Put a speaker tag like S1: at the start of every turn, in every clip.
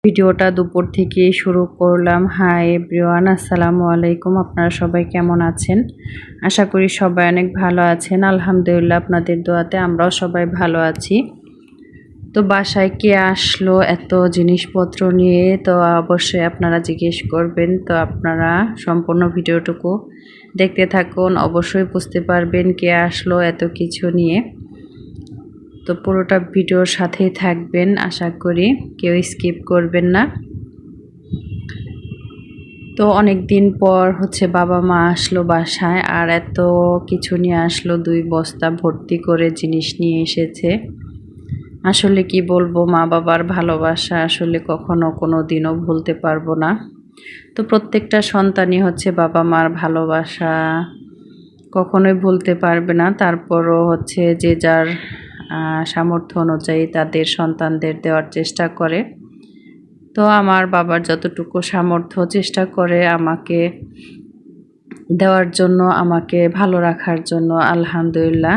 S1: ভিডিওটা দুপুর থেকে শুরু করলাম। হাই এভরিওয়ান, আসসালামু আলাইকুম। আপনারা সবাই কেমন আছেন? আশা করি সবাই অনেক ভালো আছেন। আলহামদুলিল্লাহ, আপনাদের দোয়াতে আমরাও সবাই ভালো আছি। তো বাসায় কে আসলো এত জিনিসপত্র নিয়ে, তো অবশ্যই আপনারা জিজ্ঞেস করবেন। তো আপনারা সম্পূর্ণ ভিডিওটুকু দেখতে থাকুন, অবশ্যই বুঝতে পারবেন কে আসলো এত কিছু নিয়ে। তো পুরোটা ভিডিওর সাথেই থাকবেন, আশা করি কেউ স্কিপ করবেন না। তো অনেক দিন পর বাবা মা আসলো বাসায়, আর এত কিছু নিয়ে আসলো, 2 বস্তা ভর্তি করে জিনিস নিয়ে এসেছে। আসলে কি বলবো, মা বাবার ভালোবাসা আসলে কখনো কোনো দিনও ভুলতে পারবো না। তো প্রত্যেকটা সন্তানই বাবা মার ভালোবাসা কখনোই ভুলতে পারবে না। তারপরও যে যার সামর্থ্য অনুযায়ী তাদের সন্তানদের দেওয়ার চেষ্টা করে। তো আমার বাবার যতটুকু সামর্থ্য চেষ্টা করে আমাকে দেওয়ার জন্য, আমাকে ভালো রাখার জন্য, আলহামদুলিল্লাহ।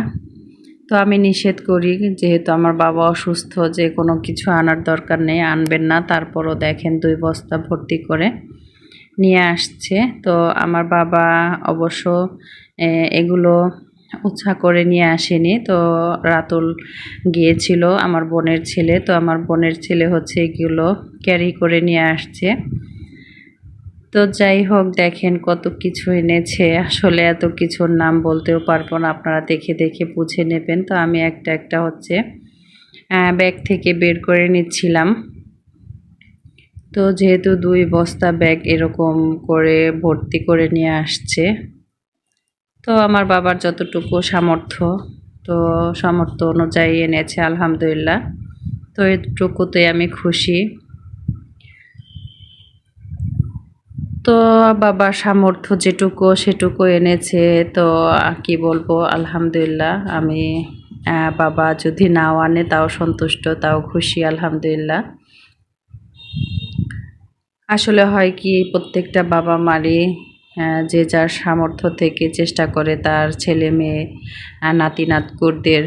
S1: তো আমি নিষেধ করি, যেহেতু আমার বাবা অসুস্থ, যে কোনো কিছু আনার দরকার নেই, আনবেন না। তারপরও দেখেন 2 বস্তা ভর্তি করে নিয়ে আসছে। তো আমার বাবা অবশ্য এগুলো উৎসাহ করে নিয়ে আসেনি। তো রাতুল গিয়েছিল, আমার বোনের ছেলে। তো আমার বোনের ছেলে এগুলো ক্যারি করে নিয়ে আসছে। তো যাই হোক, দেখেন কত কিছু এনেছে। আসলে এত কিছুর নাম বলতেও পারবো না, আপনারা দেখে দেখে বুঝে নেবেন। তো আমি একটা একটা ব্যাগ থেকে বের করে নিচ্ছিলাম। তো যেহেতু 2 বস্তা ব্যাগ এরকম করে ভর্তি করে নিয়ে আসছে, তো আমার বাবার যতটুকু সামর্থ্য অনুযায়ী এনেছে, আলহামদুলিল্লাহ। তো এটুকুতে আমি খুশি। তো বাবার সামর্থ্য যেটুকু সেটুকু এনেছে। তো কি বলবো, আলহামদুলিল্লাহ। আমি বাবা যদি নাও আনে তাও সন্তুষ্ট, তাও খুশি, আলহামদুলিল্লাহ। আসলে হয় কি, প্রত্যেকটা বাবা মারই যে যার সামর্থ্য থেকে চেষ্টা করে তার ছেলে মেয়ে নাতি নাতকুরদের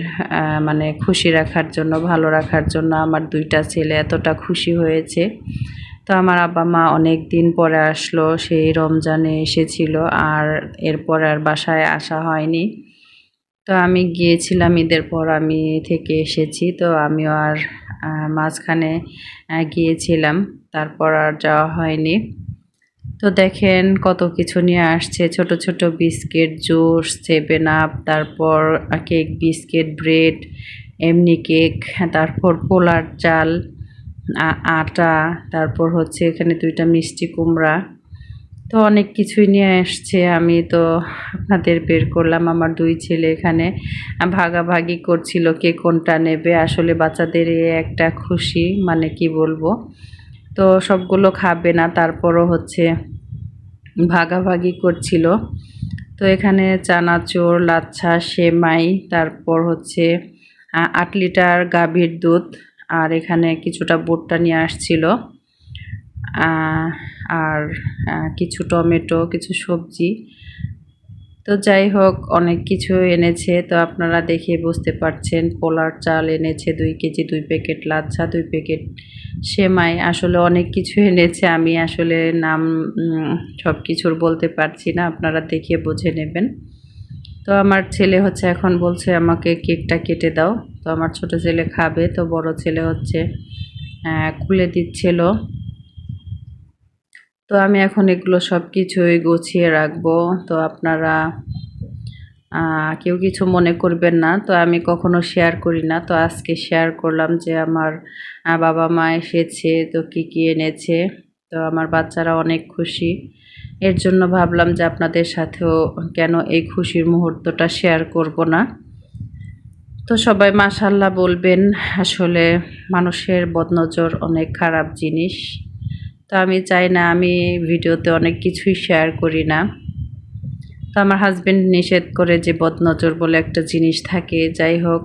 S1: মানে খুশি রাখার জন্য, ভালো রাখার জন্য। আমার 2টা ছেলে এতটা খুশি হয়েছে। তো আমার আব্বা মা অনেক দিন পরে আসলো, সেই রমজানে এসেছিল, আর এরপর আর বাসায় আসা হয়নি। তো আমি গিয়েছিলাম ঈদের পর, আমি থেকে এসেছি। তো আমিও আর মাঝখানে গিয়েছিলাম, তারপর আর যাওয়া হয়নি। তো দেখেন কত কিছু নিয়ে আসছে, ছোট ছোট বিস্কিট, জুস, 7 আপ, তারপর কেক, বিস্কিট, ব্রেড, এমনি কেক, তারপর পোলার চাল, আটা, তারপর এখানে 2টা মিষ্টি কুমড়া। তো অনেক কিছুই নিয়ে আসছে। আমি তো আপনাদের বের করলাম। আমার 2 ছেলে এখানে ভাগাভাগি করছিল কে কোনটা নেবে। আসলে বাচ্চাদের একটা খুশি, মানে কি বলবো। তো সবগুলো খাবে না, তারপরও ভাগাভাগি করছিল। তো এখানে চানাচুর, লাচ্ছা, সেমাই, তারপর 8 লিটার গাভীর দুধ, আর এখানে কিছুটা ভুট্টা নিয়ে আসছিল, আর কিছু টমেটো, কিছু সবজি। তো যাই হোক, অনেক কিছু এনেছে। তো আপনারা দেখে বুঝতে পারছেন। পোলার চাল এনেছে 2 কেজি, 2 প্যাকেট লাচ্ছা, 2 প্যাকেট সেমাই। আসলে অনেক কিছু এনেছে, আমি আসলে নাম সব কিছুর বলতে পারছি না, আপনারা দেখে বুঝে নেবেন। তো আমার ছেলে এখন বলছে আমাকে কেকটা কেটে দাও। তো আমার ছোট ছেলে খাবে, তো বড় ছেলে খুলে দিচ্ছিল। তো আমি এখন এগুলো সব কিছুই গুছিয়ে রাখবো। তো আপনারা কেউ কিছু মনে করবেন না। তো আমি কখনো শেয়ার করি না, তো আজকে শেয়ার করলাম যে আমার বাবা মা এসেছে, তো কি এনেছে। তো আমার বাচ্চারা অনেক খুশি, এর জন্য ভাবলাম যে আপনাদের সাথেও কেন এই খুশির মুহূর্তটা শেয়ার করব না। তো সবাই মাশাআল্লাহ বলবেন। আসলে মানুষের বদনজর অনেক খারাপ জিনিস। তো আমি চাই না, আমি ভিডিওতে অনেক কিছুই শেয়ার করি না। তো আমার হাজবেন্ড নিষেধ করে যে বদনজর বলে একটা জিনিস থাকে। যাই হোক,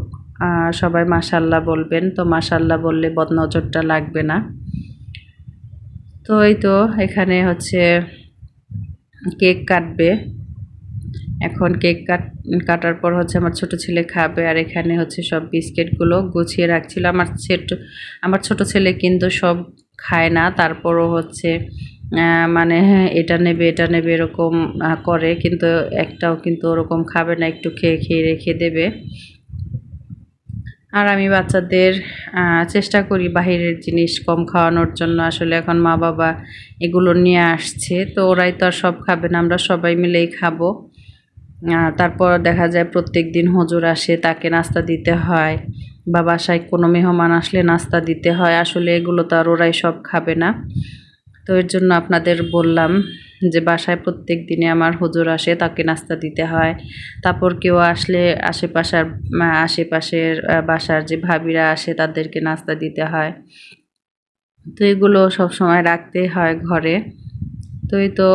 S1: সবাই মাশাআল্লাহ বলবেন। তো মাশাআল্লাহ বললে বদনজরটা লাগবে না। তো এই তো এখানে কেক কাটবে। এখন কেক কাটার পর আমার ছোট ছেলে খাবে, আর এখানে সব বিস্কিটগুলো গুছিয়ে রাখছিল। আমার ছোট ছেলে কিন্তু সব খায় না, তারপরও হচ্ছে মানে এটা নেবে এরকম করে, কিন্তু একটাও কিন্তু ওরকম খাবে না, একটু খেয়ে খেয়ে রেখে দেবে। আর আমি বাচ্চাদের চেষ্টা করি বাহিরের জিনিস কম খাওয়ানোর জন্য। আসলে এখন মা বাবা এগুলো নিয়ে আসছে, তো ওরাই তো আর সব খাবে না, আমরা সবাই মিলেই খাবো। তারপর দেখা যায় প্রত্যেক দিন হুজুর আসে, তাকে নাস্তা দিতে হয়, বা বাসায় কোনো মেহমান আসলে নাস্তা দিতে হয়। আসলে এগুলো তো আর ওরাই সব খাবে না। তো এর জন্য আপনাদের বললাম যে বাসায় প্রত্যেক দিনে আমার হুজুর আসে, তাকে নাস্তা দিতে হয়। তারপর কেউ আসলে আশেপাশের বাসার যে ভাবিরা আসে তাদেরকে নাস্তা দিতে হয়। তো এগুলো সবসময় রাখতে হয় ঘরে। তো এই তো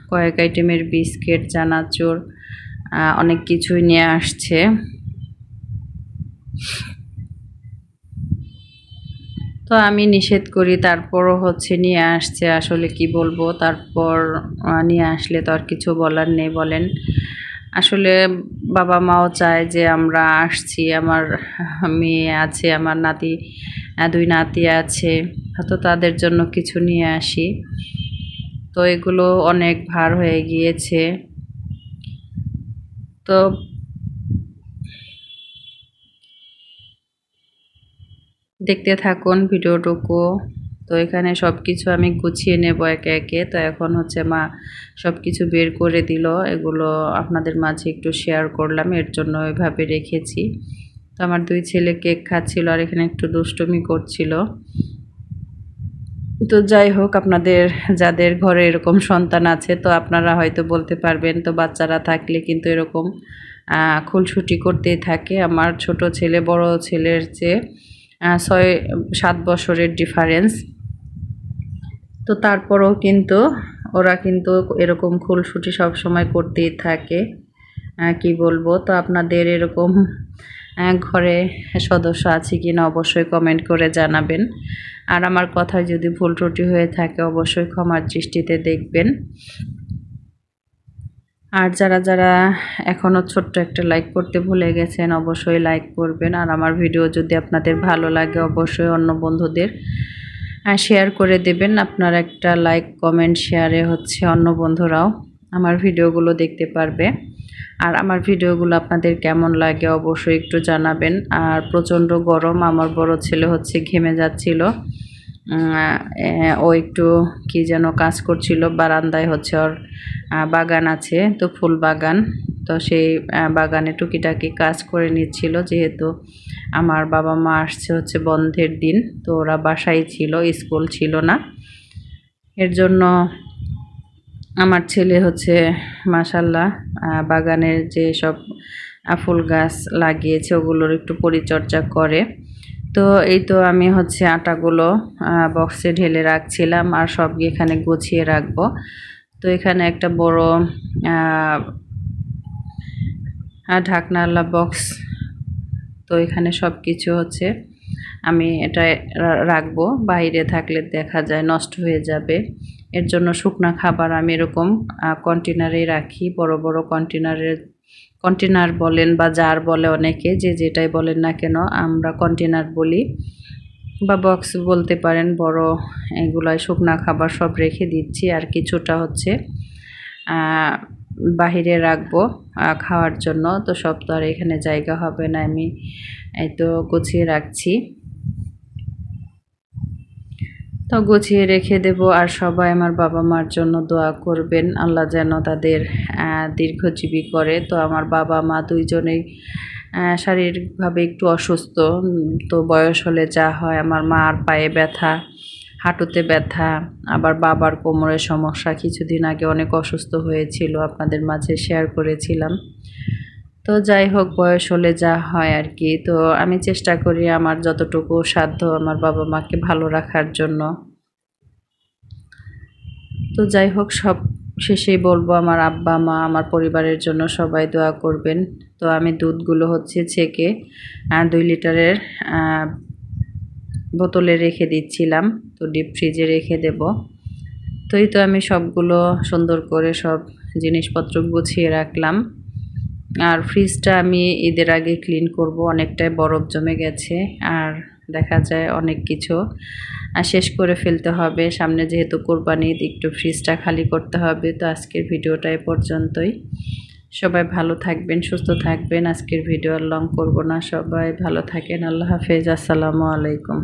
S1: কয়েক আইটেমের বিস্কিট, চানাচুর, অনেক কিছুই নিয়ে আসছে। তো আমি নিষেধ করি, তারপরও হচ্ছে নিয়ে আসছে। আসলে কি বলবো, তারপর নিয়ে আসলে তো আর কিছু বলার নেই বলেন। আসলে বাবা মাও চায় যে আমরা আসছি, আমার মেয়ে আছে, আমার নাতি, দুই নাতি আছে, তো তাদের জন্য কিছু নিয়ে আসি। তো এগুলো অনেক ভার হয়ে গিয়েছে। তো দেখতে থাকুন ভিডিওটুকু। তো এখানে সব কিছু আমি গুছিয়ে নেব একে একে। তো এখন হচ্ছে মা সব কিছু বের করে দিল, এগুলো আপনাদের মাঝে একটু শেয়ার করলাম, এর জন্য ওইভাবে রেখেছি। তো আমার দুই ছেলে কেক খাচ্ছিল আর এখানে একটু দুষ্টুমি করছিল। তো যাই হোক, আপনাদের যাদের ঘরে এরকম সন্তান আছে, তো আপনারা হয়তো বলতে পারবেন, তো বাচ্চারা থাকলে কিন্তু এরকম খুনসুটি করতেই থাকে। আমার ছোট ছেলে বড় ছেলের চেয়ে 6-7 বছরের ডিফারেন্স। তো তারপরেও কিন্তু ওরা কিন্তু এরকম খুনসুটি সবসময় করতেই থাকে। কি বলবো, তো আপনাদের এরকম ঘরে সদস্য আছে কিনা অবশ্যই কমেন্ট করে জানাবেন। আর আমার কথায় যদি ভুল ত্রুটি হয়ে থাকে অবশ্যই ক্ষমার দৃষ্টিতে দেখবেন। আর যারা এখনও ছোট্ট একটা লাইক করতে ভুলে গেছেন অবশ্যই লাইক করবেন। আর আমার ভিডিও যদি আপনাদের ভালো লাগে অবশ্যই অন্য বন্ধুদের শেয়ার করে দেবেন। আপনার একটা লাইক কমেন্ট শেয়ারে হচ্ছে অন্য বন্ধুরাও আমার ভিডিওগুলো দেখতে পারবে। আর আমার ভিডিওগুলো আপনাদের কেমন লাগে অবশ্যই একটু জানাবেন। আর প্রচণ্ড গরম, আমার বড় ছেলে হচ্ছে ঘেমে যাচ্ছিল। ও একটু কি যেন কাজ করছিল বারান্দায়, হচ্ছে ওর বাগান আছে, তো ফুল বাগান। তো সেই বাগানে টুকিটাকি কাজ করে নিচ্ছিল, যেহেতু আমার বাবা মা আসছে হচ্ছে বন্ধের দিন, তো ওরা বাসায় ছিল, স্কুল ছিল না। এর জন্য আমার ছেলে হচ্ছে মাশাল্লাহ বাগানের যে সব ফুল গাছ লাগিয়েছে ওগুলোর একটু পরিচর্যা করে। তো এই তো আমি হচ্ছে আটাগুলো বক্সে ঢেলে রাখছিলাম আর সব এখানে গুছিয়ে রাখবো। তো এখানে একটা বড় ঢাকনাওয়ালা বক্স, তো এখানে সব কিছু হচ্ছে আমি এটা রাখবো, বাইরে থাকলে দেখা যায় নষ্ট হয়ে যাবে। এর জন্য শুকনা খাবার আমি এরকম কন্টেনারে রাখি, বড় বড় কন্টেনার বলেন বা জার বলে অনেকে, যে যেটাই বলেন না কেন, আমরা কন্টেনার বলি বা বক্স বলতে পারেন। বড় এগুলায় শুকনা খাবার সব রেখে দিচ্ছি, আর কিছুটা হচ্ছে বাহিরে রাখবো খাওয়ার জন্য। তো সব তো আর এখানে জায়গা হবে না, আমি এই তো গুছিয়ে রাখছি। তো গুছিয়ে রেখে দেব। আর সবাই আমার বাবা মার জন্য দোয়া করবেন, আল্লাহ যেন তাদের দীর্ঘজীবী করে। তো আমার বাবা মা দুইজনেই শারীরিকভাবে একটু অসুস্থ। তো বয়স হলে যা হয়, আমার মার পায়ে ব্যথা, হাঁটুতে ব্যথা, আবার বাবার কোমরের সমস্যা। কিছুদিন আগে অনেক অসুস্থ হয়েছিল, আপনাদের মাঝে শেয়ার করেছিলাম। তো যাই হোক, বয়স হলে যা হয় আর কি। তো আমি চেষ্টা করি আমার যতটুকু সাধ্য আমার বাবা মাকে ভালো রাখার জন্য। তো যাই হোক, সব শেষেই বলবো আমার আব্বা মা আমার পরিবারের জন্য সবাই দোয়া করবেন। তো আমি দুধগুলো হচ্ছে ছেঁকে 2 লিটারের বোতলে রেখে দিচ্ছিলাম, তো ডিপ ফ্রিজে রেখে দেব। তো এই তো আমি সবগুলো সুন্দর করে সব জিনিসপত্র গুছিয়ে রাখলাম। আর ফ্রিজটা আমি ঈদের আগে ক্লিন করব, অনেকটাই বরফ জমে গেছে আর দেখা যায় অনেক কিছু আর শেষ করে ফেলতে হবে। সামনে যেহেতু কোরবানি ঈদ, একটু ফ্রিজটা খালি করতে হবে। তো আজকের ভিডিওটা এ পর্যন্তই। সবাই ভালো থাকবেন, সুস্থ থাকবেন। আজকের ভিডিও আর লং করব না। সবাই ভালো থাকেন। আল্লাহ হাফেজ। আসসালামু আলাইকুম।